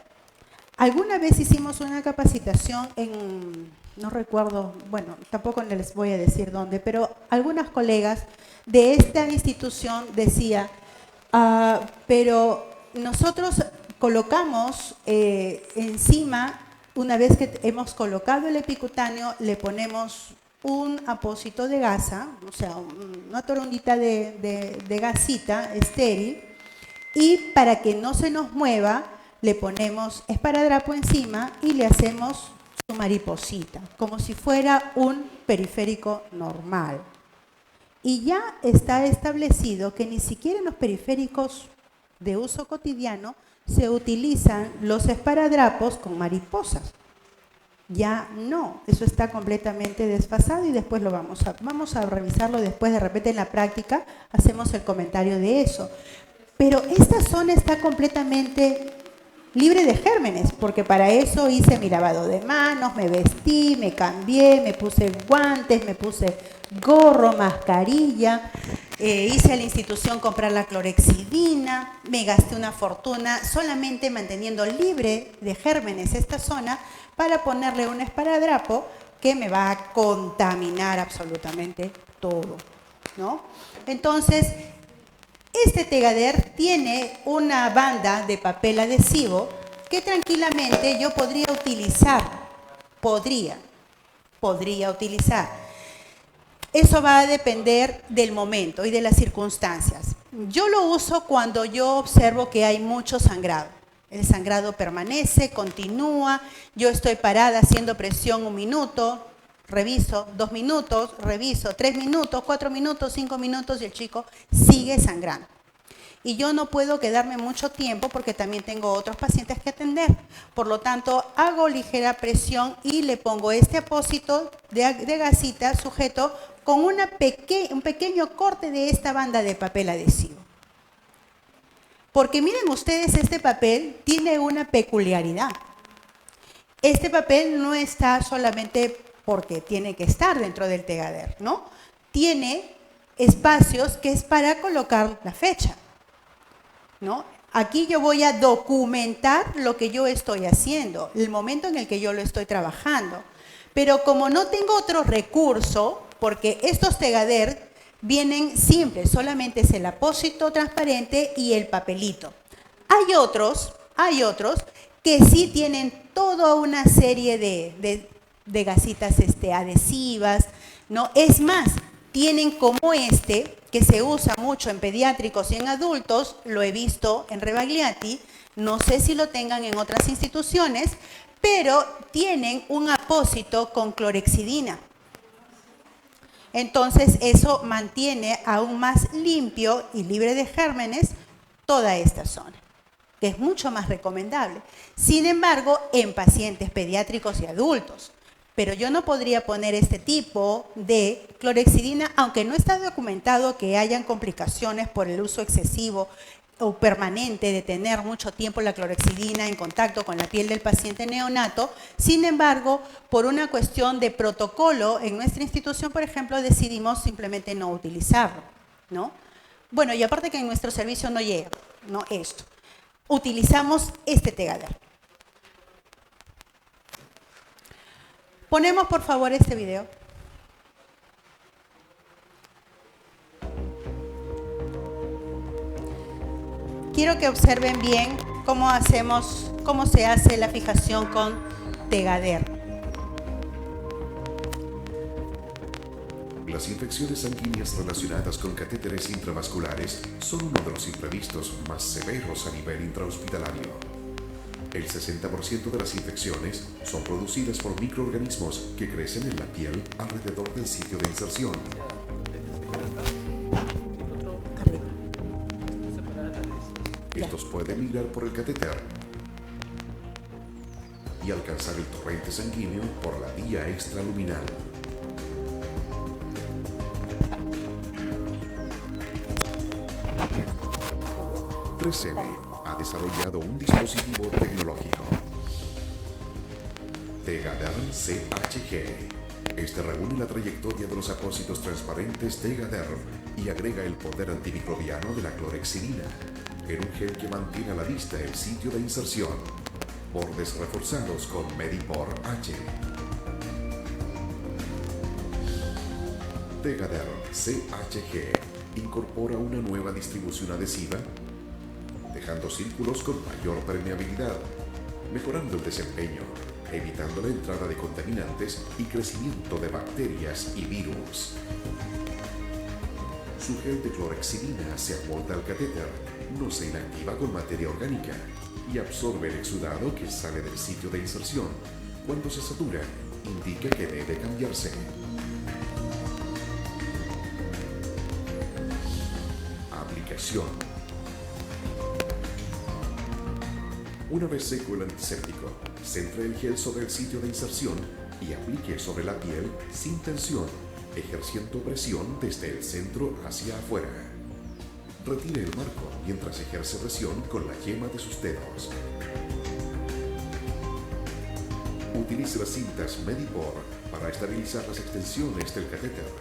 Alguna vez hicimos una capacitación en, no recuerdo, bueno, tampoco les voy a decir dónde, pero algunas colegas de esta institución decían, pero nosotros colocamos encima, una vez que hemos colocado el epicutáneo, le ponemos un apósito de gasa, o sea, una torondita de gasita estéril, y para que no se nos mueva, le ponemos esparadrapo encima y le hacemos su mariposita, como si fuera un periférico normal. Y ya está establecido que ni siquiera en los periféricos de uso cotidiano se utilizan los esparadrapos con mariposas. Ya no, eso está completamente desfasado y después lo vamos a revisarlo después, de repente en la práctica hacemos el comentario de eso. Pero esta zona está completamente libre de gérmenes, porque para eso hice mi lavado de manos, me vestí, me cambié, me puse guantes, me puse gorro, mascarilla, hice a la institución comprar la clorexidina, me gasté una fortuna solamente manteniendo libre de gérmenes esta zona para ponerle un esparadrapo que me va a contaminar absolutamente todo, ¿no? Entonces, este Tegader tiene una banda de papel adhesivo que tranquilamente yo podría utilizar. Podría utilizar. Eso va a depender del momento y de las circunstancias. Yo lo uso cuando yo observo que hay mucho sangrado. El sangrado permanece, continúa, yo estoy parada haciendo presión 1 minuto, reviso 2 minutos, reviso 3 minutos, 4 minutos, 5 minutos y el chico sigue sangrando. Y yo no puedo quedarme mucho tiempo porque también tengo otros pacientes que atender. Por lo tanto, hago ligera presión y le pongo este apósito de gasita sujeto con un pequeño corte de esta banda de papel adhesivo. Porque miren ustedes, este papel tiene una peculiaridad. Este papel no está solamente porque tiene que estar dentro del Tegader, ¿no? Tiene espacios que es para colocar la fecha, ¿no? Aquí yo voy a documentar lo que yo estoy haciendo, el momento en el que yo lo estoy trabajando. Pero como no tengo otro recurso, porque estos Tegader vienen simples, solamente es el apósito transparente y el papelito. Hay otros que sí tienen toda una serie de gasitas adhesivas, ¿no? Es más, tienen como que se usa mucho en pediátricos y en adultos, lo he visto en Rebagliati, no sé si lo tengan en otras instituciones, pero tienen un apósito con clorexidina. Entonces, eso mantiene aún más limpio y libre de gérmenes toda esta zona, que es mucho más recomendable. Sin embargo, en pacientes pediátricos y adultos. Pero yo no podría poner este tipo de clorexidina, aunque no está documentado que hayan complicaciones por el uso excesivo o permanente de tener mucho tiempo la clorexidina en contacto con la piel del paciente neonato. Sin embargo, por una cuestión de protocolo, en nuestra institución, por ejemplo, decidimos simplemente no utilizarlo, ¿no? Bueno, y aparte que en nuestro servicio no llega, ¿no? Esto. Utilizamos este Tegader. Ponemos, por favor, este video. Quiero que observen bien cómo se hace la fijación con Tegader. Las infecciones sanguíneas relacionadas con catéteres intravasculares son uno de los imprevistos más severos a nivel intrahospitalario. El 60% de las infecciones son producidas por microorganismos que crecen en la piel alrededor del sitio de inserción. Estos pueden migrar por el catéter y alcanzar el torrente sanguíneo por la vía extraluminal. ha desarrollado un dispositivo tecnológico, Tegader CHG. Este reúne la trayectoria de los apósitos transparentes Tegader y agrega el poder antimicrobiano de la clorexidina en un gel que mantiene a la vista el sitio de inserción. Bordes reforzados con Medipor H. Tegader CHG incorpora una nueva distribución adhesiva, dejando círculos con mayor permeabilidad, mejorando el desempeño, evitando la entrada de contaminantes y crecimiento de bacterias y virus. Su gel de clorexidina se amolda al catéter, no se inactiva con materia orgánica y absorbe el exudado que sale del sitio de inserción. Cuando se satura, indica que debe cambiarse. Aplicación. Una vez seco el antiséptico, centre el gel sobre el sitio de inserción y aplique sobre la piel sin tensión, ejerciendo presión desde el centro hacia afuera. Retire el marco mientras ejerce presión con la yema de sus dedos. Utilice las cintas Medipor para estabilizar las extensiones del catéter.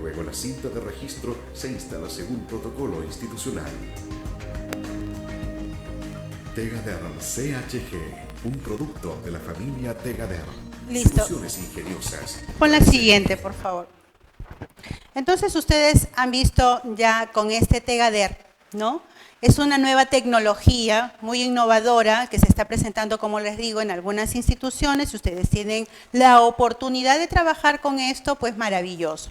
Luego la cinta de registro se instala según protocolo institucional. Tegader CHG, un producto de la familia Tegader. Listo. Soluciones ingeniosas. Pon la siguiente, por favor. Entonces, ustedes han visto ya con este Tegader, ¿no? Es una nueva tecnología muy innovadora que se está presentando, como les digo, en algunas instituciones. Si ustedes tienen la oportunidad de trabajar con esto, pues maravilloso,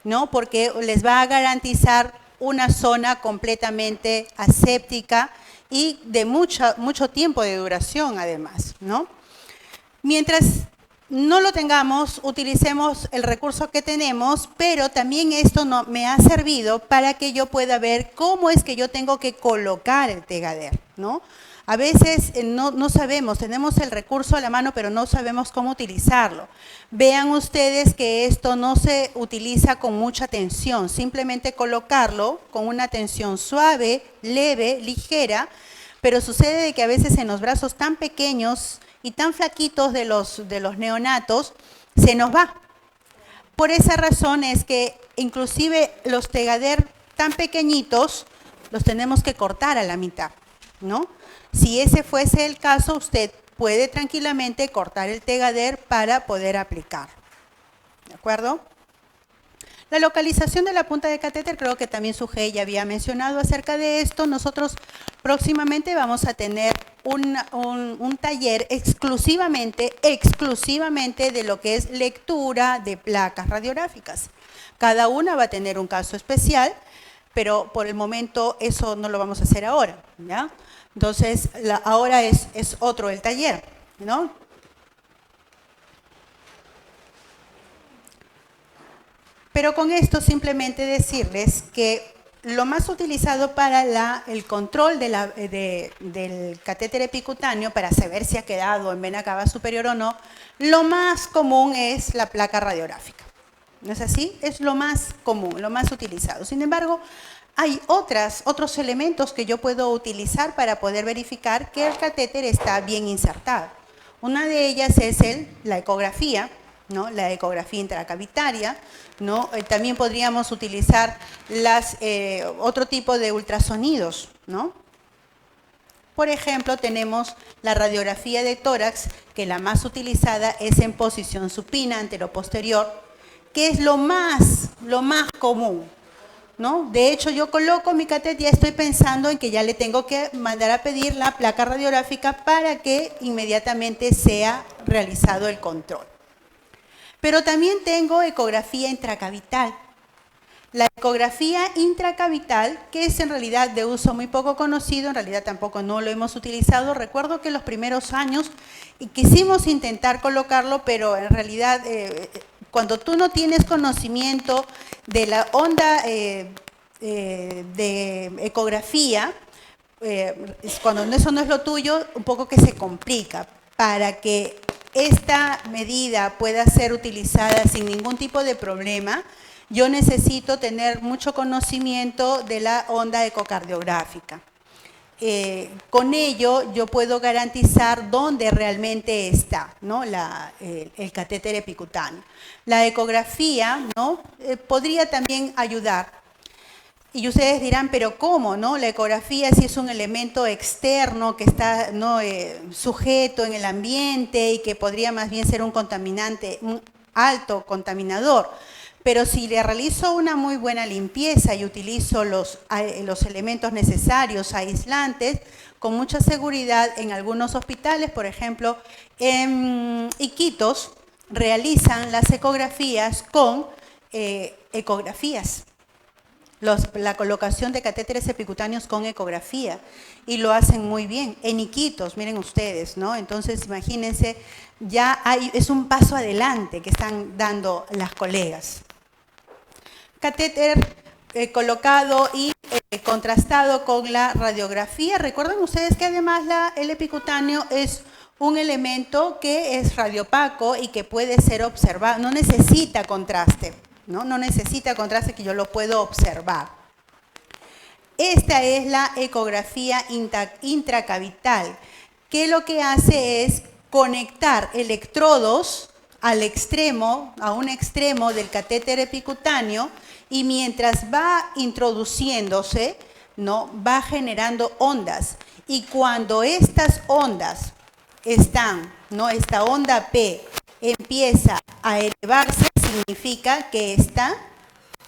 ¿no? Porque les va a garantizar una zona completamente aséptica y de mucho tiempo de duración, además, ¿no? Mientras no lo tengamos, utilicemos el recurso que tenemos, pero también esto me ha servido para que yo pueda ver cómo es que yo tengo que colocar el Tegader, ¿no? A veces no sabemos, tenemos el recurso a la mano, pero no sabemos cómo utilizarlo. Vean ustedes que esto no se utiliza con mucha tensión, simplemente colocarlo con una tensión suave, leve, ligera, pero sucede de que a veces en los brazos tan pequeños y tan flaquitos de los neonatos, se nos va. Por esa razón es que inclusive los Tegader tan pequeñitos los tenemos que cortar a la mitad, ¿no? Si ese fuese el caso, usted puede tranquilamente cortar el Tegader para poder aplicar. ¿De acuerdo? La localización de la punta de catéter, creo que también Sujei ya había mencionado acerca de esto. Nosotros próximamente vamos a tener un taller exclusivamente de lo que es lectura de placas radiográficas. Cada una va a tener un caso especial, pero por el momento eso no lo vamos a hacer ahora, ¿ya? Entonces, ahora es otro el taller, ¿no? Pero con esto simplemente decirles que lo más utilizado para el control del catéter epicutáneo, para saber si ha quedado en vena cava superior o no, lo más común es la placa radiográfica. ¿No es así? Es lo más común, lo más utilizado. Sin embargo, hay otros elementos que yo puedo utilizar para poder verificar que el catéter está bien insertado. Una de ellas es la ecografía, ¿no? La ecografía intracavitaria, ¿no? También podríamos utilizar otro tipo de ultrasonidos, ¿no? Por ejemplo, tenemos la radiografía de tórax, que la más utilizada es en posición supina, anteroposterior, que es lo más común, ¿no? De hecho, yo coloco mi catéter y ya estoy pensando en que ya le tengo que mandar a pedir la placa radiográfica para que inmediatamente sea realizado el control. Pero también tengo ecografía intracavital. La ecografía intracavital, que es en realidad de uso muy poco conocido, en realidad tampoco no lo hemos utilizado. Recuerdo que en los primeros años quisimos intentar colocarlo, pero en realidad cuando tú no tienes conocimiento de la onda de ecografía, cuando eso no es lo tuyo, un poco que se complica. Para que esta medida pueda ser utilizada sin ningún tipo de problema, yo necesito tener mucho conocimiento de la onda ecocardiográfica. Con ello yo puedo garantizar dónde realmente está, ¿no? el catéter epicutáneo. La ecografía, ¿no? Podría también ayudar. Y ustedes dirán, pero ¿cómo, no? La ecografía sí es un elemento externo que está sujeto en el ambiente y que podría más bien ser un contaminante, un alto contaminador. Pero si le realizo una muy buena limpieza y utilizo los elementos necesarios, aislantes, con mucha seguridad en algunos hospitales, por ejemplo, en Iquitos, realizan las ecografías con ecografías. La colocación de catéteres epicutáneos con ecografía, y lo hacen muy bien, en Iquitos, miren ustedes, ¿no? Entonces, imagínense, ya es un paso adelante que están dando las colegas. Catéter colocado y contrastado con la radiografía. Recuerden ustedes que además el epicutáneo es un elemento que es radiopaco y que puede ser observado, no necesita contraste. No necesita contraste, que yo lo puedo observar. Esta es la ecografía intracavital, que lo que hace es conectar electrodos a un extremo del catéter epicutáneo, y mientras va introduciéndose, ¿no? Va generando ondas. Y cuando estas ondas están, ¿no? Esta onda P empieza a elevarse, significa que está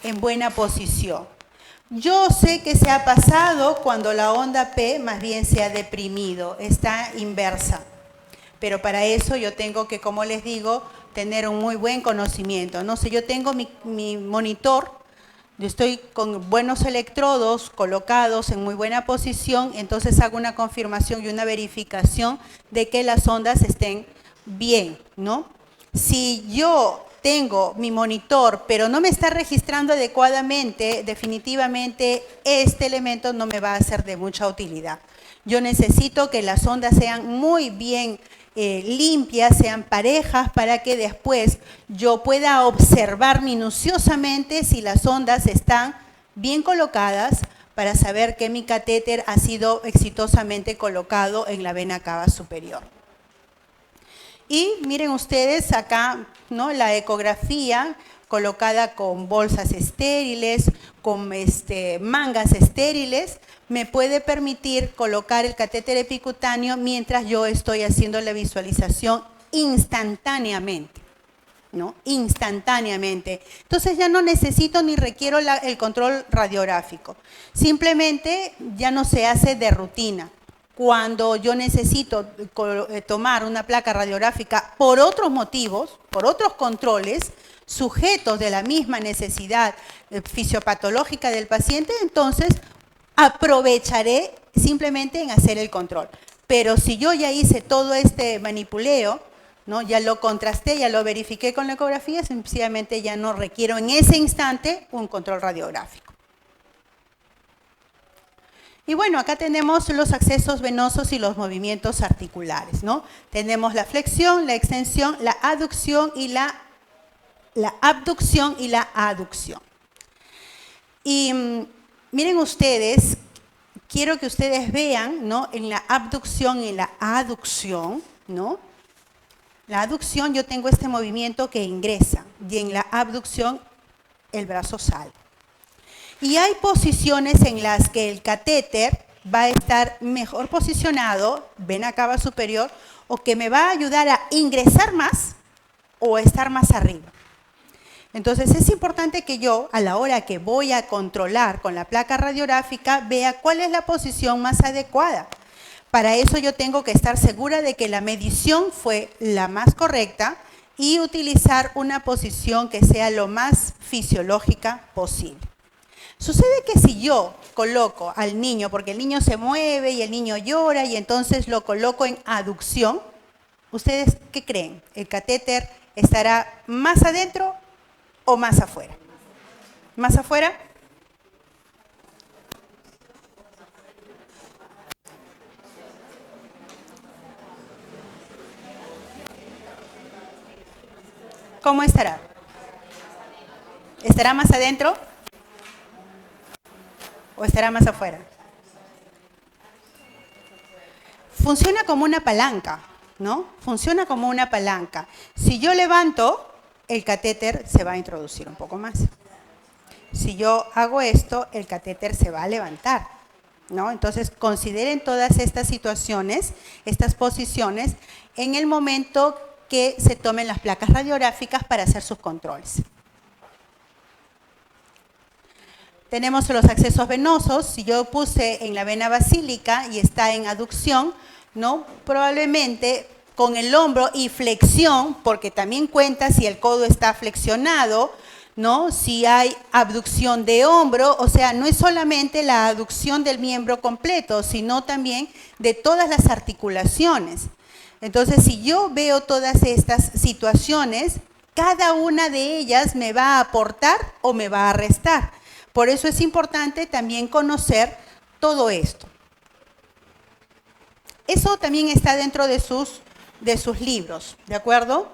en buena posición. Yo sé que se ha pasado cuando la onda P más bien se ha deprimido, está inversa. Pero para eso yo tengo que, como les digo, tener un muy buen conocimiento. No sé, yo tengo mi monitor, yo estoy con buenos electrodos colocados en muy buena posición, entonces hago una confirmación y una verificación de que las ondas estén bien, ¿no? Si yo tengo mi monitor, pero no me está registrando adecuadamente, definitivamente este elemento no me va a ser de mucha utilidad. Yo necesito que las ondas sean muy bien limpias, sean parejas, para que después yo pueda observar minuciosamente si las ondas están bien colocadas, para saber que mi catéter ha sido exitosamente colocado en la vena cava superior. Y miren ustedes acá, ¿no? La ecografía colocada con bolsas estériles, con mangas estériles, me puede permitir colocar el catéter epicutáneo mientras yo estoy haciendo la visualización instantáneamente. ¿no? Instantáneamente. Entonces ya no necesito ni requiero el control radiográfico. Simplemente ya no se hace de rutina. Cuando yo necesito tomar una placa radiográfica por otros motivos, por otros controles, sujetos de la misma necesidad fisiopatológica del paciente, entonces aprovecharé simplemente en hacer el control. Pero si yo ya hice todo este manipuleo, ¿no? Ya lo contrasté, ya lo verifiqué con la ecografía, sencillamente ya no requiero en ese instante un control radiográfico. Y bueno, acá tenemos los accesos venosos y los movimientos articulares, ¿no? Tenemos la flexión, la extensión, la aducción y la abducción y la aducción. Y miren ustedes, quiero que ustedes vean, ¿no? En la abducción y la aducción, ¿no? La aducción yo tengo este movimiento que ingresa y en la abducción el brazo sale. Y hay posiciones en las que el catéter va a estar mejor posicionado, vena cava superior, o que me va a ayudar a ingresar más o a estar más arriba. Entonces es importante que yo, a la hora que voy a controlar con la placa radiográfica, vea cuál es la posición más adecuada. Para eso yo tengo que estar segura de que la medición fue la más correcta y utilizar una posición que sea lo más fisiológica posible. Sucede que si yo coloco al niño, porque el niño se mueve y el niño llora y entonces lo coloco en aducción, ¿ustedes qué creen? ¿El catéter estará más adentro o más afuera? ¿Más afuera? ¿Cómo estará? ¿Estará más adentro o estará más afuera? Funciona como una palanca, ¿no? Funciona como una palanca. Si yo levanto, el catéter se va a introducir un poco más. Si yo hago esto, el catéter se va a levantar, ¿no? Entonces, consideren todas estas situaciones, estas posiciones, en el momento que se tomen las placas radiográficas para hacer sus controles. Tenemos los accesos venosos. Si yo puse en la vena basílica y está en aducción, ¿no? Probablemente con el hombro y flexión, porque también cuenta si el codo está flexionado, ¿no? Si hay abducción de hombro, o sea, no es solamente la aducción del miembro completo, sino también de todas las articulaciones. Entonces, si yo veo todas estas situaciones, cada una de ellas me va a aportar o me va a restar. Por eso es importante también conocer todo esto. Eso también está dentro de sus libros, ¿de acuerdo?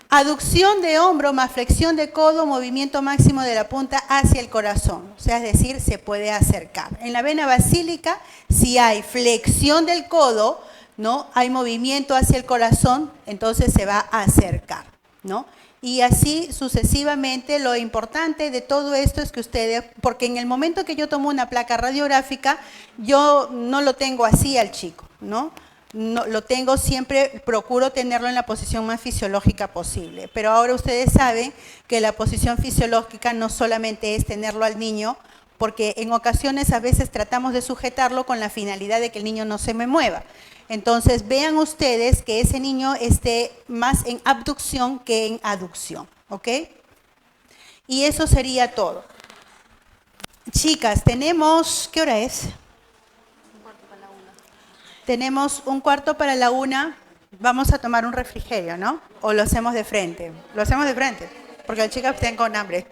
Aducción de hombro más flexión de codo, movimiento máximo de la punta hacia el corazón. O sea, es decir, se puede acercar. En la vena basílica, si hay flexión del codo, ¿no? Hay movimiento hacia el corazón, entonces se va a acercar, ¿no? Y así sucesivamente. Lo importante de todo esto es que ustedes, porque en el momento que yo tomo una placa radiográfica, yo no lo tengo así al chico, ¿no? No, lo tengo siempre, procuro tenerlo en la posición más fisiológica posible. Pero ahora ustedes saben que la posición fisiológica no solamente es tenerlo al niño, porque en ocasiones a veces tratamos de sujetarlo con la finalidad de que el niño no se me mueva. Entonces vean ustedes que ese niño esté más en abducción que en aducción, ¿ok? Y eso sería todo. Chicas, tenemos, ¿qué hora es? Tenemos 1:15 para 1. Vamos a tomar un refrigerio, ¿no? ¿O lo hacemos de frente? Lo hacemos de frente, porque las chicas estén con hambre.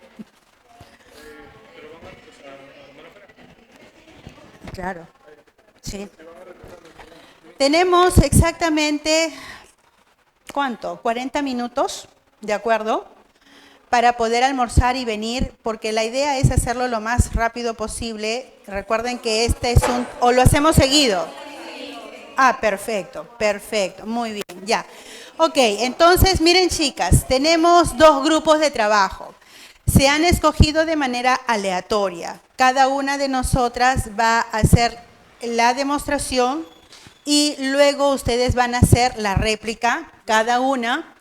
Claro, sí. Tenemos exactamente, ¿cuánto? 40 minutos, ¿de acuerdo? Para poder almorzar y venir, porque la idea es hacerlo lo más rápido posible. Recuerden que este es o lo hacemos seguido. Ah, perfecto, perfecto, muy bien, ya. Ok, entonces miren chicas, tenemos 2 grupos de trabajo. Se han escogido de manera aleatoria. Cada una de nosotras va a hacer la demostración y luego ustedes van a hacer la réplica, cada una,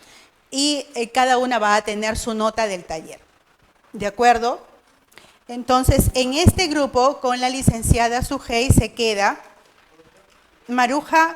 y cada una va a tener su nota del taller. ¿De acuerdo? Entonces, en este grupo, con la licenciada Sujei se queda Maruja